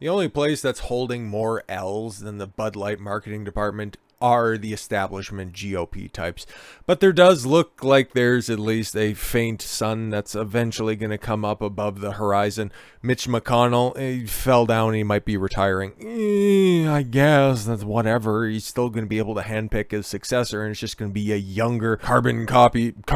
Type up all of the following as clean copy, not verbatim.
The only place that's holding more L's than the Bud Light marketing department are the establishment GOP types. But there does look like there's at least a faint sun that's eventually going to come up above the horizon. Mitch McConnell, he fell down, he might be retiring. I guess that's whatever. He's still going to be able to handpick his successor, and it's just going to be a younger carbon dated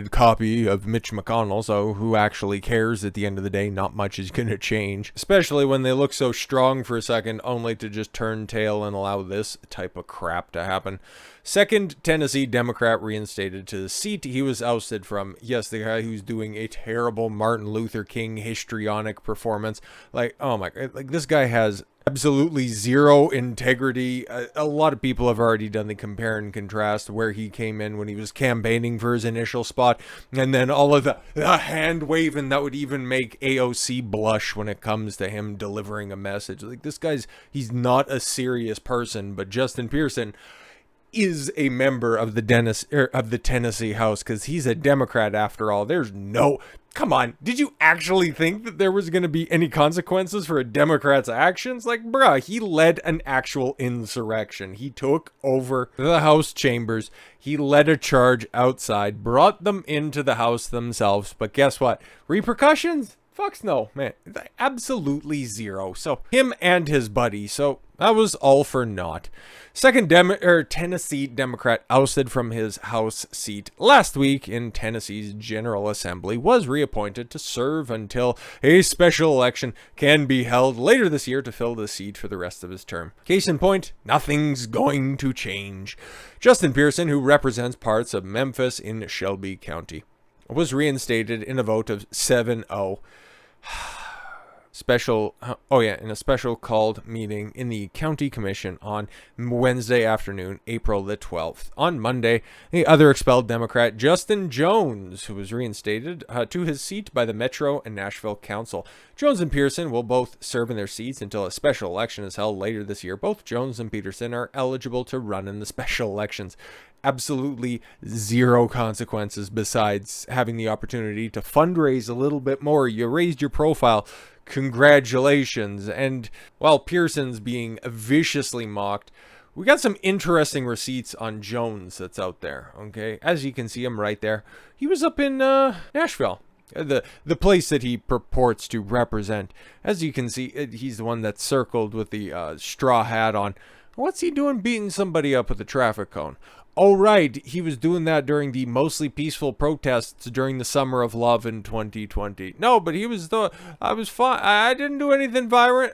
copy of Mitch McConnell. So who actually cares at the end of the day? Not much is going to change, especially when they look so strong for a second only to just turn tail and allow this type of crap to happen. Second Tennessee Democrat reinstated to the seat he was ousted from. Yes, the guy who's doing a terrible Martin Luther King histrionic performance. Like, oh my god, like this guy has absolutely zero integrity. A lot of people have already done the compare and contrast where he came in when he was campaigning for his initial spot, and then all of the hand waving that would even make AOC blush when it comes to him delivering a message. Like this guy's, he's not a serious person. But Justin Pearson is a member of the Tennessee House because he's a Democrat after all. There's no... Come on, did you actually think that there was going to be any consequences for a Democrat's actions? Like, bruh, he led an actual insurrection. He took over the House chambers. He led a charge outside, brought them into the House themselves. But guess what? Repercussions? Fucks no, man. Absolutely zero. So, him and his buddy. So, that was all for naught. Second Tennessee Democrat ousted from his House seat last week in Tennessee's General Assembly was reappointed to serve until a special election can be held later this year to fill the seat for the rest of his term. Case in point, nothing's going to change. Justin Pearson, who represents parts of Memphis in Shelby County, was reinstated in a vote of 7-0. In a special called meeting in the county commission on Wednesday afternoon, April the 12th. On Monday, the other expelled Democrat, Justin Jones, who was reinstated to his seat by the Metro and Nashville Council. Jones and Pearson will both serve in their seats until a special election is held later this year. Both Jones and Peterson are eligible to run in the special elections. Absolutely zero consequences besides having the opportunity to fundraise a little bit more. You raised your profile. Congratulations. And while Pearson's being viciously mocked, we got some interesting receipts on Jones that's out there, okay? As you can see him right there. He was up in Nashville, the place that he purports to represent. As you can see, he's the one that's circled with the straw hat on. What's he doing beating somebody up with a traffic cone? Oh, right. He was doing that during the mostly peaceful protests during the Summer of Love in 2020. No, but I was fine. I didn't do anything violent.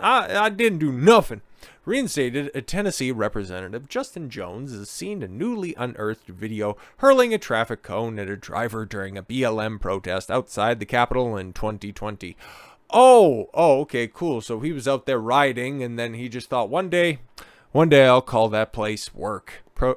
I didn't do nothing. Reinstated, a Tennessee representative, Justin Jones, is seen in a newly unearthed video hurling a traffic cone at a driver during a BLM protest outside the Capitol in 2020. Oh, okay, cool. So he was out there riding, and then he just thought, one day I'll call that place work. A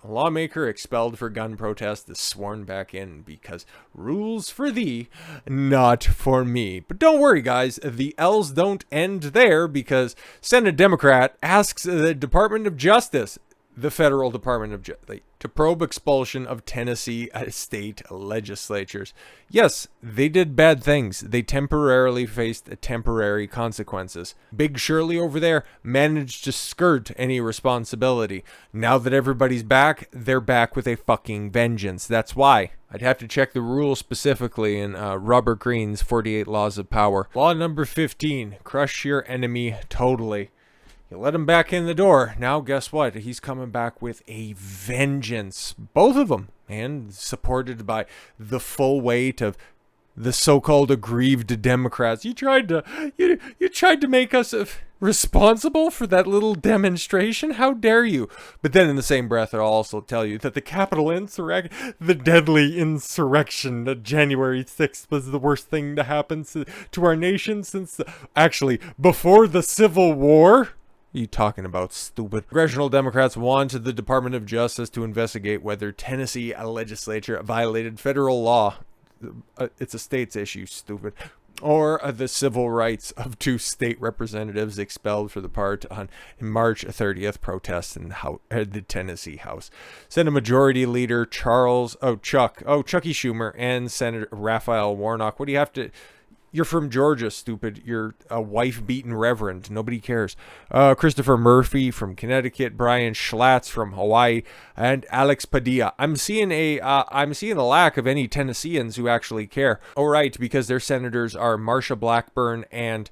lawmaker expelled for gun protest is sworn back in because rules for thee, not for me. But don't worry, guys. The L's don't end there because Senate Democrat asks the Department of Justice, the federal Department of Justice, to probe expulsion of Tennessee state legislatures. Yes, they did bad things. They temporarily faced temporary consequences. Big Shirley over there managed to skirt any responsibility. Now that everybody's back, they're back with a fucking vengeance. That's why. I'd have to check the rules specifically in Robert Greene's 48 Laws of Power. Law number 15, crush your enemy totally. You let him back in the door. Now, guess what? He's coming back with a vengeance. Both of them. And supported by the full weight of the so-called aggrieved Democrats. You tried to make us responsible for that little demonstration? How dare you? But then in the same breath, I'll also tell you that the Capitol insurrection, the deadly insurrection of January 6th was the worst thing to happen to our nation since, actually, before the Civil War. You talking about, stupid? Congressional Democrats wanted the Department of Justice to investigate whether Tennessee legislature violated federal law. It's a state's issue, stupid. Or the civil rights of two state representatives expelled for the part on March 30th protests in the Tennessee House. Senate Majority Leader Chucky Schumer and Senator Raphael Warnock. What do you have to... You're from Georgia, stupid. You're a wife-beaten reverend. Nobody cares. Christopher Murphy from Connecticut, Brian Schatz from Hawaii, and Alex Padilla. I'm seeing a lack of any Tennesseans who actually care. Oh, right, because their senators are Marsha Blackburn and...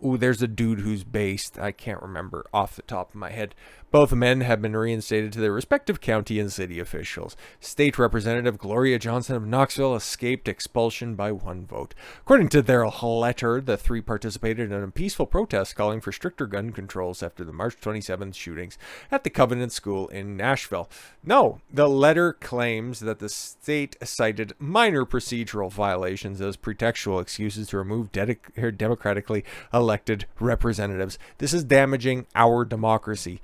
Ooh, there's a dude who's based. I can't remember off the top of my head. Both men have been reinstated to their respective county and city officials. State Representative Gloria Johnson of Knoxville escaped expulsion by 1 vote. According to their letter, the 3 participated in a peaceful protest calling for stricter gun controls after the March 27th shootings at the Covenant School in Nashville. No, the letter claims that the state cited minor procedural violations as pretextual excuses to remove democratically elected representatives. This is damaging our democracy.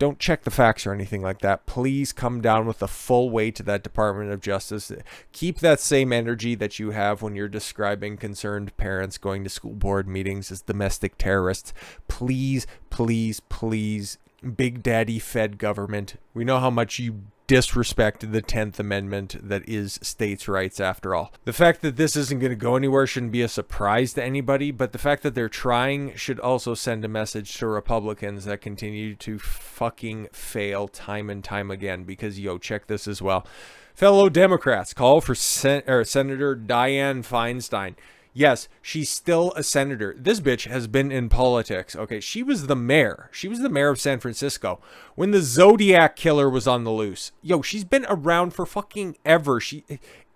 Don't check the facts or anything like that. Please come down with the full weight to that Department of Justice. Keep that same energy that you have when you're describing concerned parents going to school board meetings as domestic terrorists. Please, please, please, Big Daddy Fed government. We know how much you disrespect the 10th Amendment that is states' rights after all. The fact that this isn't going to go anywhere shouldn't be a surprise to anybody, but the fact that they're trying should also send a message to Republicans that continue to fucking fail time and time again, because, yo, check this as well. Fellow Democrats, call for Senator Dianne Feinstein. Yes, she's still a senator. This bitch has been in politics. Okay, she was the mayor. She was the mayor of San Francisco when the Zodiac killer was on the loose. Yo, she's been around for fucking ever.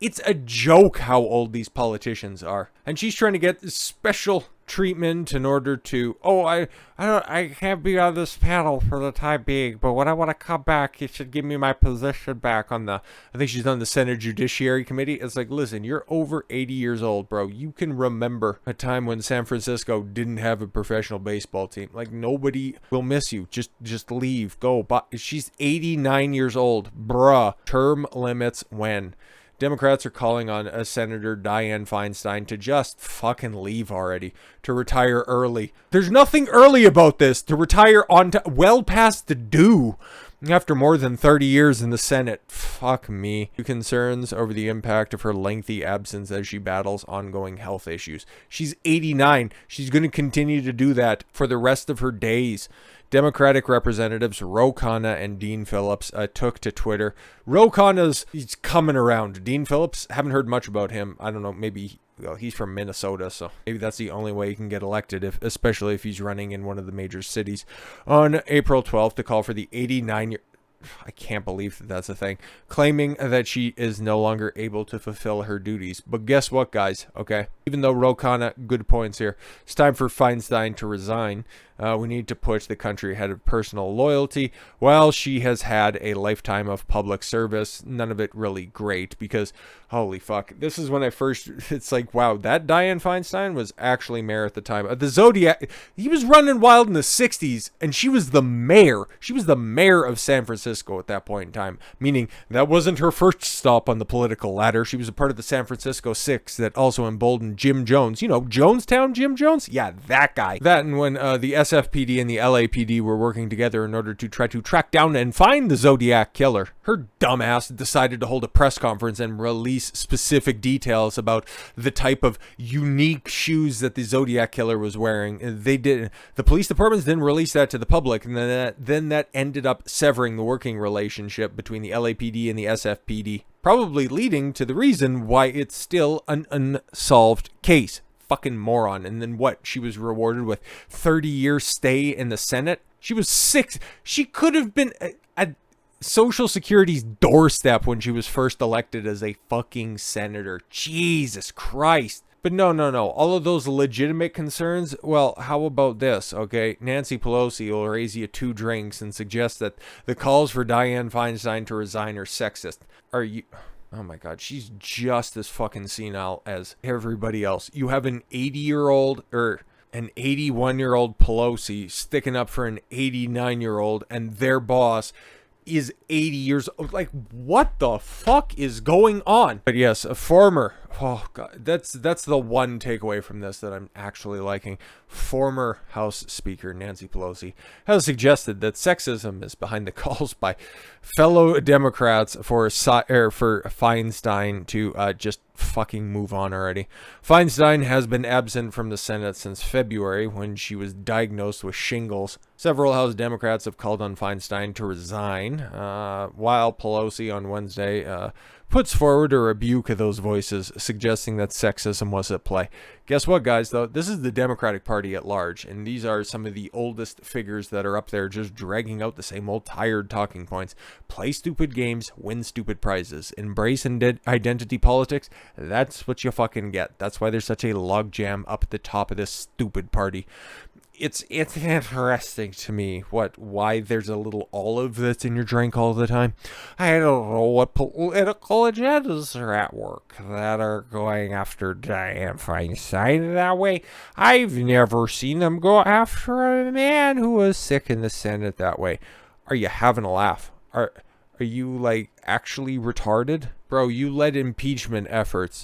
It's a joke how old these politicians are. And she's trying to get special treatment in order to, I can't be on this panel for the time being, but when I want to come back, you should give me my position back on I think she's on the Senate Judiciary Committee. It's like, listen, you're over 80 years old, bro. You can remember a time when San Francisco didn't have a professional baseball team. Like, nobody will miss you. Just leave, go. But she's 89 years old, bruh. Term limits when? Democrats are calling on Senator Dianne Feinstein to just fucking leave already, to retire early. There's nothing early about this. To retire well past the due after more than 30 years in the Senate. Fuck me. Concerns over the impact of her lengthy absence as she battles ongoing health issues. She's 89. She's going to continue to do that for the rest of her days. Democratic Representatives Ro Khanna and Dean Phillips took to Twitter. Ro Khanna's, he's coming around. Dean Phillips, haven't heard much about him. I don't know, maybe he's from Minnesota, so maybe that's the only way he can get elected, especially if he's running in one of the major cities. On April 12th, to call for the 89-year... I can't believe that that's a thing. Claiming that she is no longer able to fulfill her duties. But guess what, guys? Okay? Even though Ro Khanna, good points here. It's time for Feinstein to resign. We need to push the country ahead of personal loyalty. Well, she has had a lifetime of public service. None of it really great because, holy fuck. This is when I first, it's like, wow, that Dianne Feinstein was actually mayor at the time. The Zodiac, he was running wild in the 60s and she was the mayor. She was the mayor of San Francisco at that point in time. Meaning that wasn't her first stop on the political ladder. She was a part of the San Francisco Six that also emboldened Jim Jones. You know, Jonestown Jim Jones? Yeah, that guy. That and when the SFPD and the LAPD were working together in order to try to track down and find the Zodiac killer. Her dumbass decided to hold a press conference and release specific details about the type of unique shoes that the Zodiac killer was wearing. The police departments didn't release that to the public, and then that ended up severing the working relationship between the LAPD and the SFPD, probably leading to the reason why it's still an unsolved case. Fucking moron. And then what? She was rewarded with 30-year stay in the Senate? She was 6. She could have been at Social Security's doorstep when she was first elected as a fucking senator. Jesus Christ. But no. All of those legitimate concerns, well, how about this, okay? Nancy Pelosi will raise you 2 drinks and suggest that the calls for Dianne Feinstein to resign are sexist. Are you... Oh my god, she's just as fucking senile as everybody else. You have an 80-year-old or an 81-year-old Pelosi sticking up for an 89-year-old and their boss is 80 years old. Like, what the fuck is going on? But yes, a former Oh god, that's the one takeaway from this that I'm actually liking. Former House Speaker Nancy Pelosi has suggested that sexism is behind the calls by fellow Democrats for Feinstein to just fucking move on already. Feinstein has been absent from the Senate since February when she was diagnosed with shingles. Several House Democrats have called on Feinstein to resign, while Pelosi on Wednesday puts forward a rebuke of those voices, suggesting that sexism was at play. Guess what, guys, though? This is the Democratic Party at large, and these are some of the oldest figures that are up there just dragging out the same old tired talking points. Play stupid games, win stupid prizes. Embrace identity politics. That's what you fucking get. That's why there's such a logjam up at the top of this stupid party. It's interesting to me why there's a little olive that's in your drink all the time. I don't know what political agendas are at work that are going after Dianne Feinstein that way. I've never seen them go after a man who was sick in the Senate that way. Are you having a laugh? Are you like actually retarded? Bro, you led impeachment efforts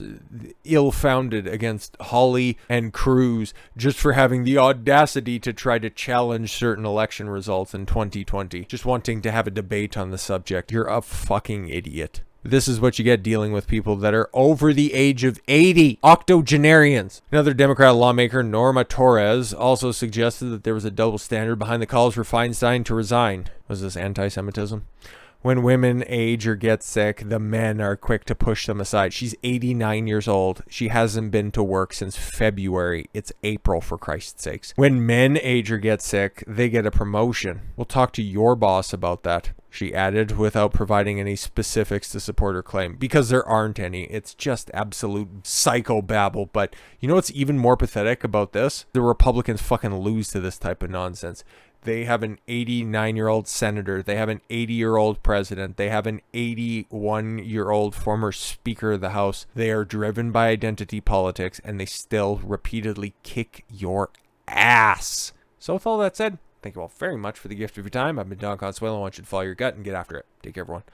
ill-founded against Hawley and Cruz just for having the audacity to try to challenge certain election results in 2020. Just wanting to have a debate on the subject. You're a fucking idiot. This is what you get dealing with people that are over the age of 80. Octogenarians. Another Democrat lawmaker, Norma Torres, also suggested that there was a double standard behind the calls for Feinstein to resign. Was this anti-Semitism? When women age or get sick, the men are quick to push them aside. She's 89 years old. She hasn't been to work since February. It's April, for Christ's sakes. When men age or get sick, they get a promotion. We'll talk to your boss about that, she added, without providing any specifics to support her claim, because there aren't any. It's just absolute psychobabble. But you know what's even more pathetic about this? The Republicans fucking lose to this type of nonsense. They have an 89-year-old senator. They have an 80-year-old president. They have an 81-year-old former Speaker of the House. They are driven by identity politics, and they still repeatedly kick your ass. So with all that said, thank you all very much for the gift of your time. I've been Don Consuelo. I want you to follow your gut and get after it. Take care, everyone.